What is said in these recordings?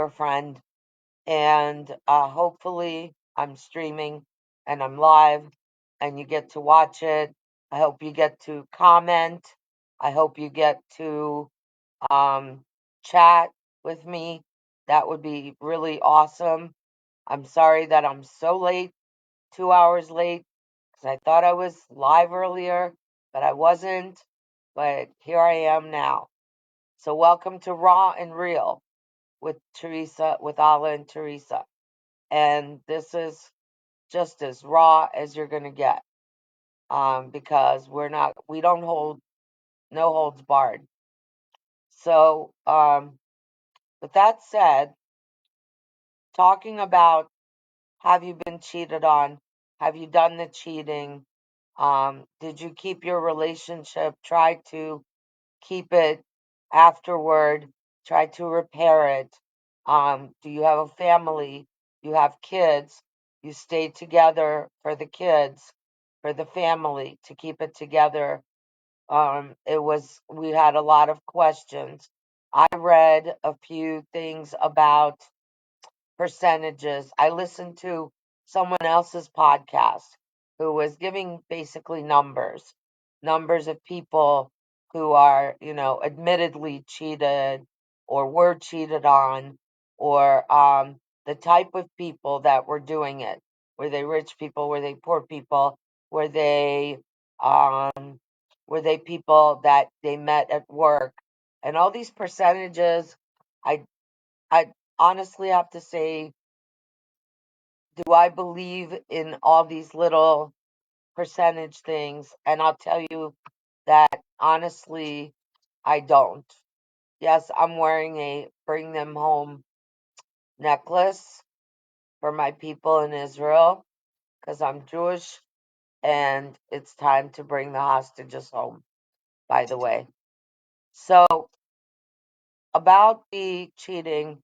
your friend. And hopefully, I'm streaming and I'm live and you get to watch it. I hope you get to comment. I hope you get to um, chat with me. That would be really awesome. I'm sorry that I'm so late, 2 hours late, because I thought I was live earlier, but I wasn't. But here I am now. So, welcome to Raw and Real with Teresa, with Alla and Teresa. And this is just as raw as you're going to get, because we don't hold, no holds barred. So, with that said, talking about, have you been cheated on? Have you done the cheating? Did you keep your relationship? Try to keep it afterward. Try to repair it. Do you have a family? You have kids. You stayed together for the kids, for the family, to keep it together. We had a lot of questions. I read a few things about percentages. I listened to someone else's podcast who was giving basically numbers of people who are, admittedly cheated or were cheated on, or the type of people that were doing it. Were they rich people? Were they poor people? Were they um, were they people that they met at work? And all these percentages, I I honestly have to say, do I believe in all these little percentage things? And I'll tell you that honestly, I don't. Yes, I'm wearing a Bring Them Home necklace for my people in Israel because I'm Jewish and it's time to bring the hostages home, by the way. So, about the cheating,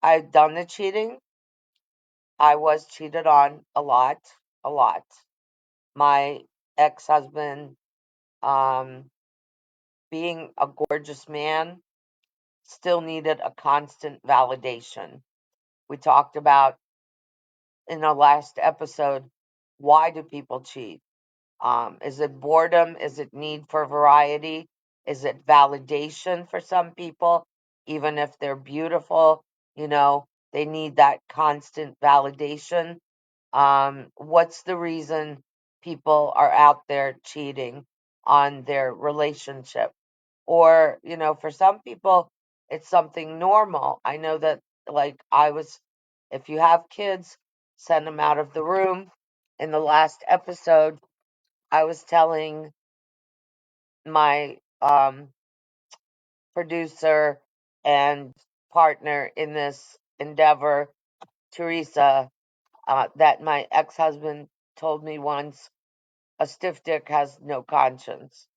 I've done the cheating. I was cheated on a lot, a lot. My ex-husband, um, being a gorgeous man, still needed a constant validation. We talked about in our last episode, why do people cheat? Is it boredom? Is it need for variety? Is it validation for some people? Even if they're beautiful, they need that constant validation. What's the reason people are out there cheating on their relationship? Or, for some people, it's something normal. I know that, like, if you have kids, send them out of the room. In the last episode, I was telling my producer and partner in this endeavor, Teresa, that my ex husband told me once a stiff dick has no conscience.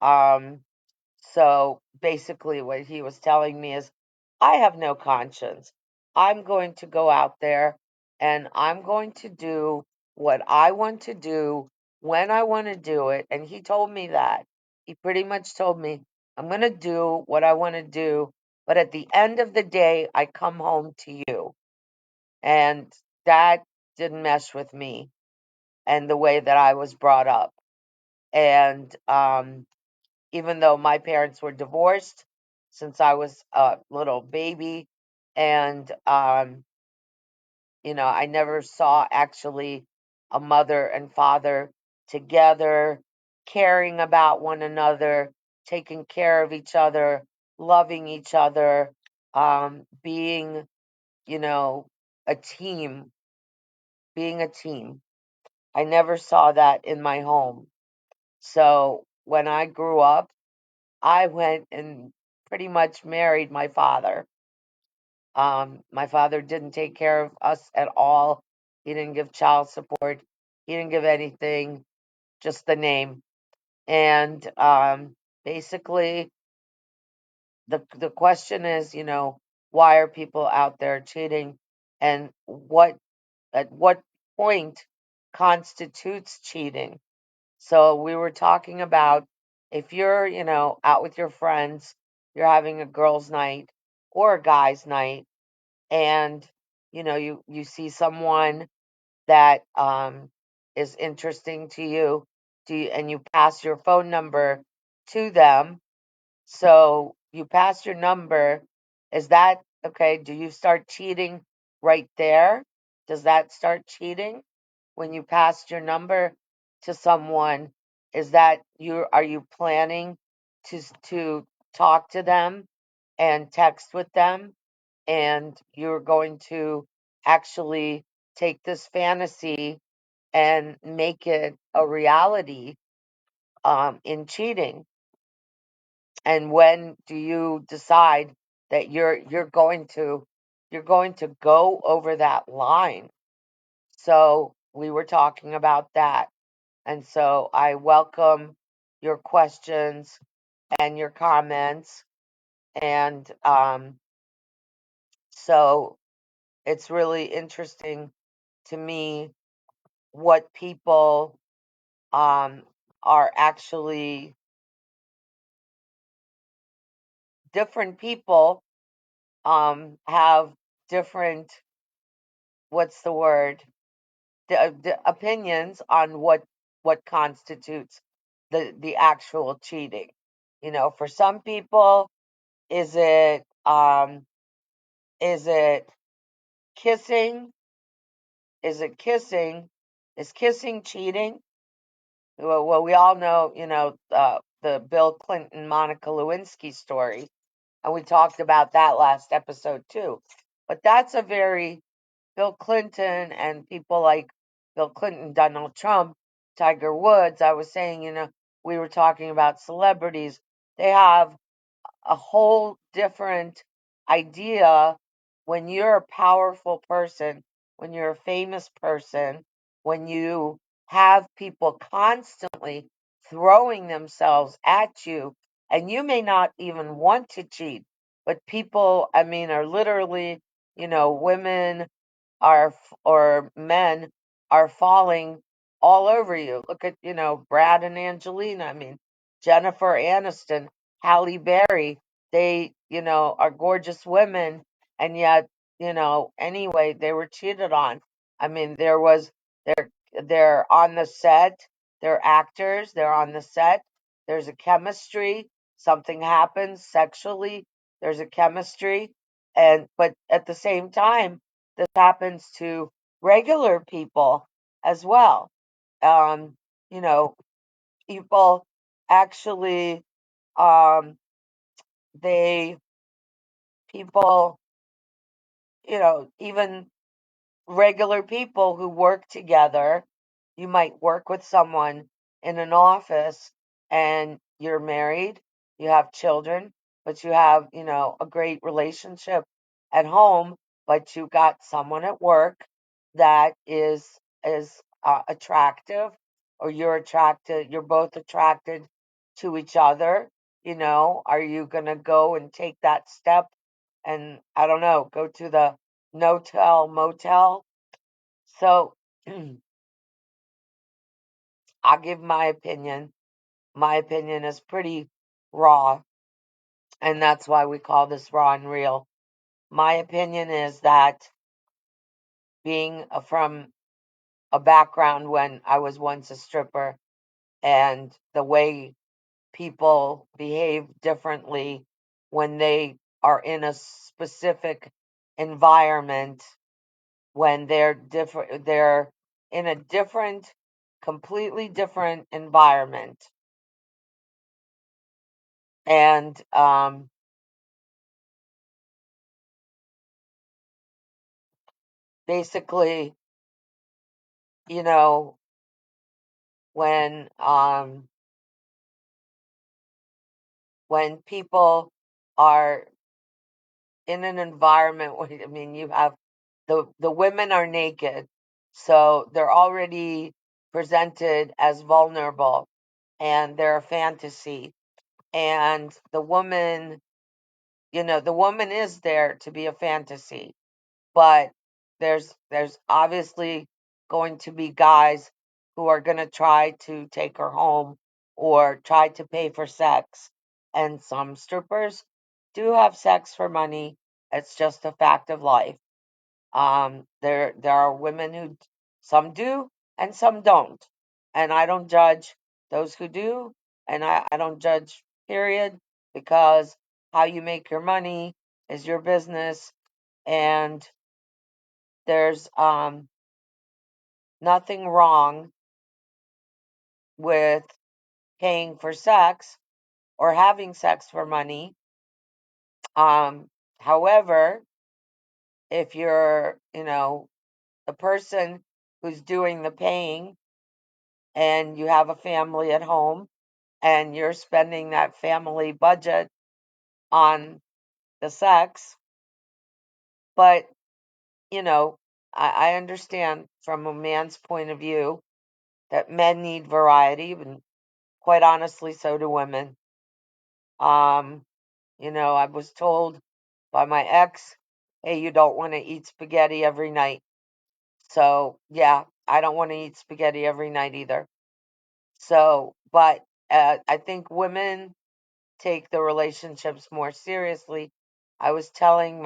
Um, so basically, what he was telling me is, I have no conscience. I'm going to go out there and I'm going to do what I want to do when I want to do it. And he told me that. He pretty much told me, I'm going to do what I want to do. But at the end of the day, I come home to you. And that didn't mesh with me and the way that I was brought up. And even though my parents were divorced since I was a little baby, and I never saw actually a mother and father together, caring about one another, taking care of each other, loving each other, being, you know, a team, being a team. I never saw that in my home. So when I grew up, I went and pretty much married my father. My father didn't take care of us at all. He didn't give child support. He didn't give anything, just the name. And basically, the question is, why are people out there cheating, and at what point constitutes cheating? So we were talking about, if you're, out with your friends, you're having a girls' night, or a guy's night, and you see someone that is interesting to you, and you pass your phone number to them. So you pass your number. Is that okay? Do you start cheating right there? Does that start cheating when you pass your number to someone? Is that are you planning to talk to them and text with them, and you're going to actually take this fantasy and make it a reality in cheating? And when do you decide that you're going to go over that line? So we were talking about that. And so I welcome your questions and your comments. And so it's really interesting to me what people um, are actually, different people have different, what's the word, the opinions on what constitutes the actual cheating. For some people, is it kissing? Is it kissing? Is kissing cheating? Well, we all know, the Bill Clinton Monica Lewinsky story, and we talked about that last episode too. But that's a very Bill Clinton and people like Bill Clinton, Donald Trump, Tiger Woods. I was saying, we were talking about celebrities. They have a whole different idea when you're a powerful person, when you're a famous person, when you have people constantly throwing themselves at you, and you may not even want to cheat, but people, I mean, are literally, women or men are falling all over you. Look at, Brad and Angelina. I mean, Jennifer Aniston, Halle Berry. They, are gorgeous women, and yet, anyway, they were cheated on. I mean, they're on the set. They're actors. They're on the set. There's a chemistry. Something happens sexually. There's a chemistry, but at the same time, this happens to regular people as well. Um, you know, People actually, um, they, people, even regular people who work together. You might work with someone in an office, and you're married, you have children, but you have, a great relationship at home, but you got someone at work that is attractive, or you're both attracted to each other. Are you going to go and take that step and, I don't know, go to the no-tell motel? So I'll give my opinion. My opinion is pretty raw, and that's why we call this raw and real. My opinion is that, being from a background when I was once a stripper, and the way people behave differently when they are in a specific environment, when they're in a different, completely different environment. And basically, you know, when people are in an environment where, I mean, you have the women are naked, so they're already presented as vulnerable, and they're a fantasy. And the woman is there to be a fantasy, but there's obviously going to be guys who are going to try to take her home or try to pay for sex. And some strippers do have sex for money, It's just a fact of life. There are women who some do and some don't, and I don't judge those who do, and I don't judge period, because how you make your money is your business, and there's nothing wrong with paying for sex or having sex for money. However, if you're, the person who's doing the paying and you have a family at home and you're spending that family budget on the sex, but, you know, I understand from a man's point of view that men need variety, and quite honestly, so do women. Um, I was told by my ex, hey, you don't want to eat spaghetti every night. So, yeah, I don't want to eat spaghetti every night either. So, but I think women take the relationships more seriously. I was telling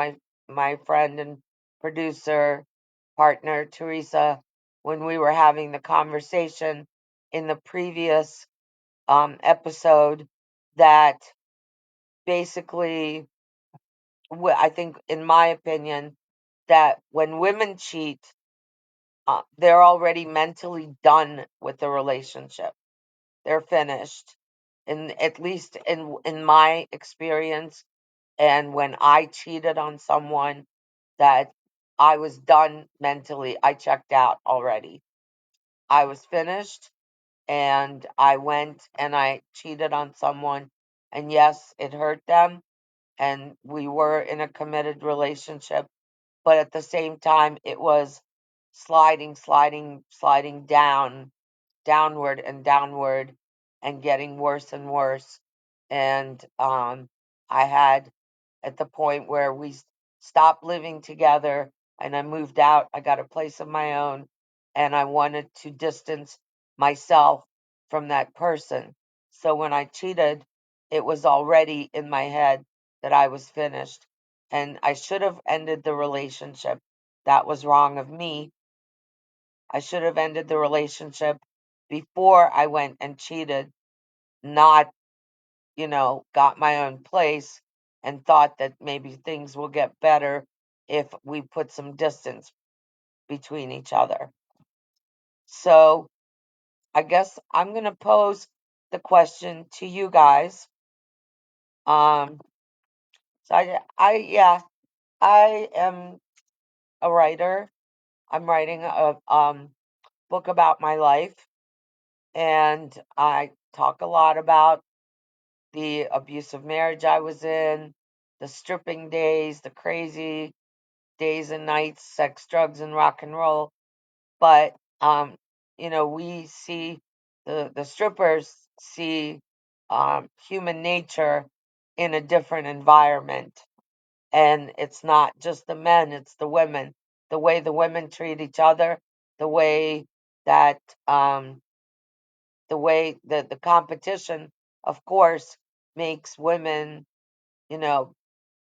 my friend and producer partner Teresa when we were having the conversation in the previous episode that basically, I think, in my opinion, that when women cheat, they're already mentally done with the relationship. They're finished. And at least in my experience, and when I cheated on someone, that I was done mentally. I checked out already. I was finished, and I went and I cheated on someone, and yes, it hurt them, and we were in a committed relationship, but at the same time it was sliding downward and downward, and getting worse and worse. And I had, at the point where we stopped living together and I moved out, I got a place of my own, and I wanted to distance myself from that person. So when I cheated, it was already in my head that I was finished, and I should have ended the relationship. That was wrong of me. I should have ended the relationship before I went and cheated, not, got my own place and thought that maybe things will get better if we put some distance between each other. So I guess I'm going to pose the question to you guys. Um, so yeah, I am a writer. I'm writing a book about my life, and I talk a lot about the abusive marriage I was in, the stripping days, the crazy days and nights, sex, drugs, and rock and roll. But we see the strippers see human nature in a different environment, and it's not just the men; it's the women. The way the women treat each other, the way that the competition, of course, makes women, you know,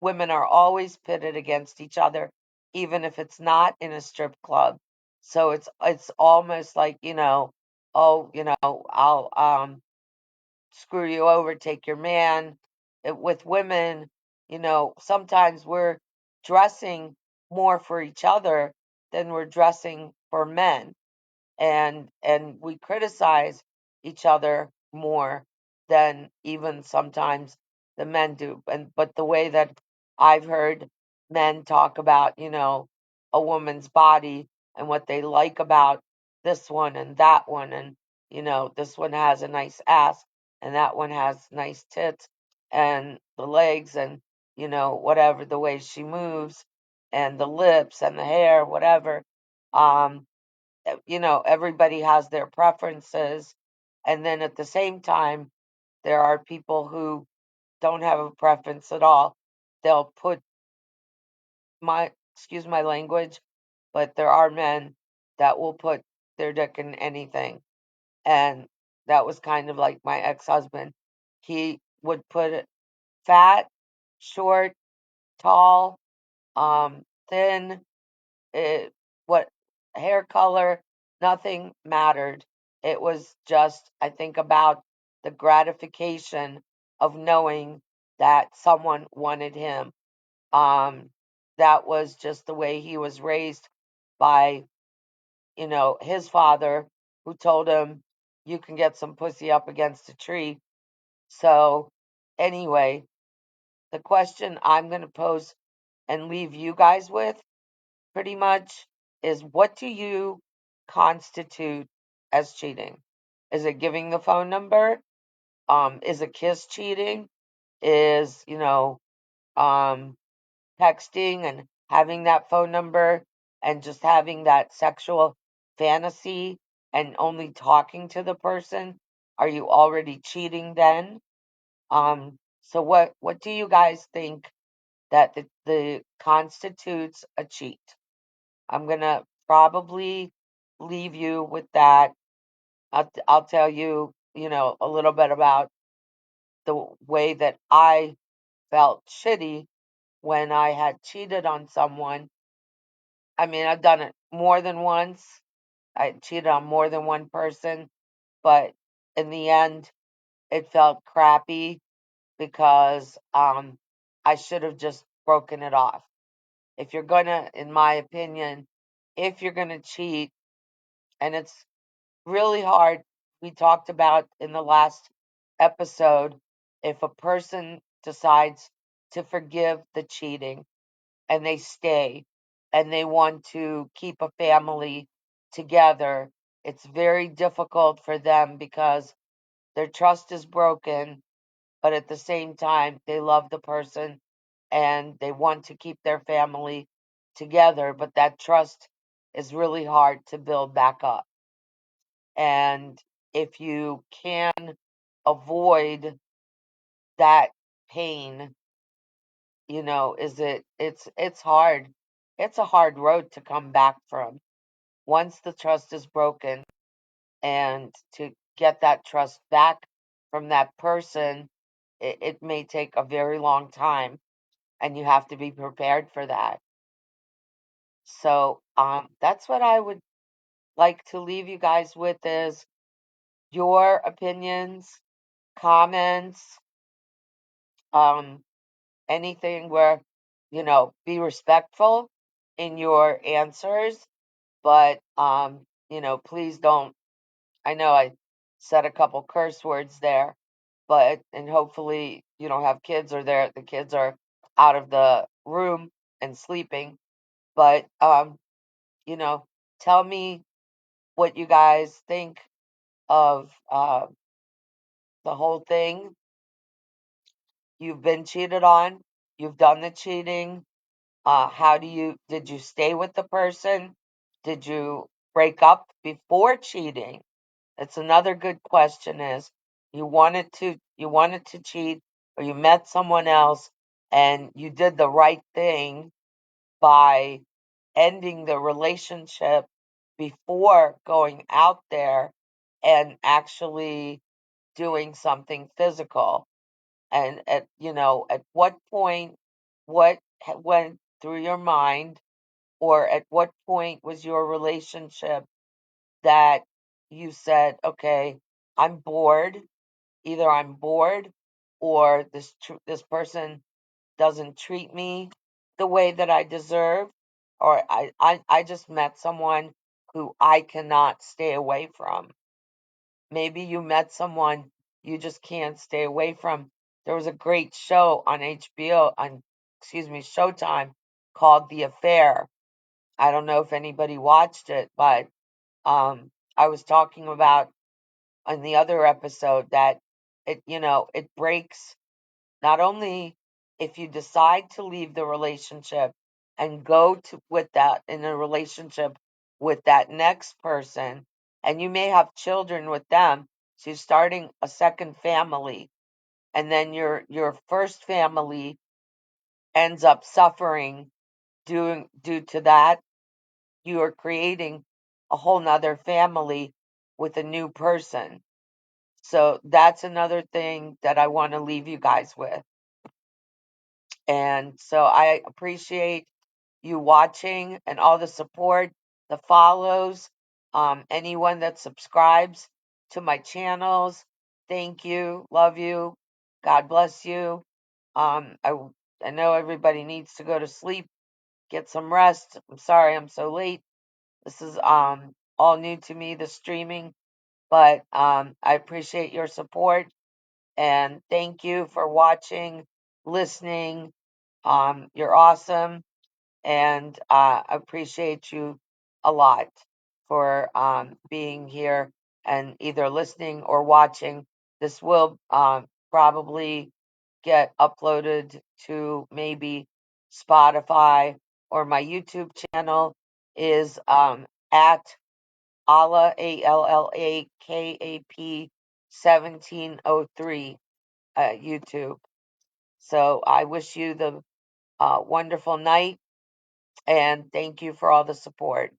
women are always pitted against each other, even if it's not in a strip club. So it's almost like, oh, I'll screw you over, take your man. With women, sometimes we're dressing more for each other than we're dressing for men, and we criticize each other more than even sometimes the men do. But the way that I've heard men talk about, a woman's body and what they like about this one and that one, and this one has a nice ass and that one has nice tits and the legs, and whatever, the way she moves and the lips and the hair, whatever. um Everybody has their preferences. And then at the same time, there are people who don't have a preference at all. They'll put excuse my language, but there are men that will put their dick in anything. And that was kind of like my ex-husband. He would put it fat, short, tall. Thin, it, what hair color, nothing mattered. It was just, I think, about the gratification of knowing that someone wanted him. Um, that was just the way he was raised by, his father, who told him, you can get some pussy up against a tree. So, anyway, the question I'm going to pose and leave you guys with pretty much is, what do you constitute as cheating? Is it giving the phone number? Is a kiss cheating? Is, um, texting and having that phone number and just having that sexual fantasy and only talking to the person? Are you already cheating then? So what do you guys think that the constitutes a cheat? I'm gonna probably leave you with that. I'll tell you, a little bit about the way that I felt shitty when I had cheated on someone. I mean, I've done it more than once. I cheated on more than one person, but in the end, it felt crappy because I should have just broken it off. If you're gonna, in my opinion, if you're gonna cheat, and it's really hard, we talked about in the last episode, if a person decides to forgive the cheating and they stay and they want to keep a family together, it's very difficult for them because their trust is broken, but at the same time, they love the person and they want to keep their family together, but that trust is really hard to build back up. And if you can avoid that pain, it's hard. It's a hard road to come back from. Once the trust is broken, and to get that trust back from that person, it may take a very long time, and you have to be prepared for that. So, that's what I would like to leave you guys with, is your opinions, comments, um, anything where, be respectful in your answers, but, please don't. I know I said a couple curse words there, but, and hopefully you don't have kids, or the kids are out of the room and sleeping. But, you know, tell me what you guys think of the whole thing. You've been cheated on. You've done the cheating. Did you stay with the person? Did you break up before cheating? That's another good question, is you wanted to cheat, or you met someone else and you did the right thing by ending the relationship before going out there and actually doing something physical. And at what point, went through your mind, or at what point was your relationship that you said, okay, I'm bored. Either I'm bored, or this person doesn't treat me the way that I deserve, or I just met someone who I cannot stay away from. Maybe you met someone you just can't stay away from. There was a great show on HBO, excuse me, Showtime, called The Affair. I don't know if anybody watched it, but I was talking about in the other episode that it breaks, not only if you decide to leave the relationship and go to with that in a relationship with that next person, and you may have children with them, so you're starting a second family, and then your first family ends up suffering due to that. You are creating a whole nother family with a new person. So that's another thing that I want to leave you guys with. And so I appreciate you watching and all the support, the follows, anyone that subscribes to my channels. Thank you. Love you. God bless you. I know everybody needs to go to sleep, get some rest. I'm sorry I'm so late. This is all new to me, the streaming, but I appreciate your support and thank you for watching, listening. You're awesome, and I appreciate you a lot for being here and either listening or watching. This will probably get uploaded to maybe Spotify, or my YouTube channel is at Alla ALLAKAP 1703 YouTube. So I wish you the wonderful night and thank you for all the support.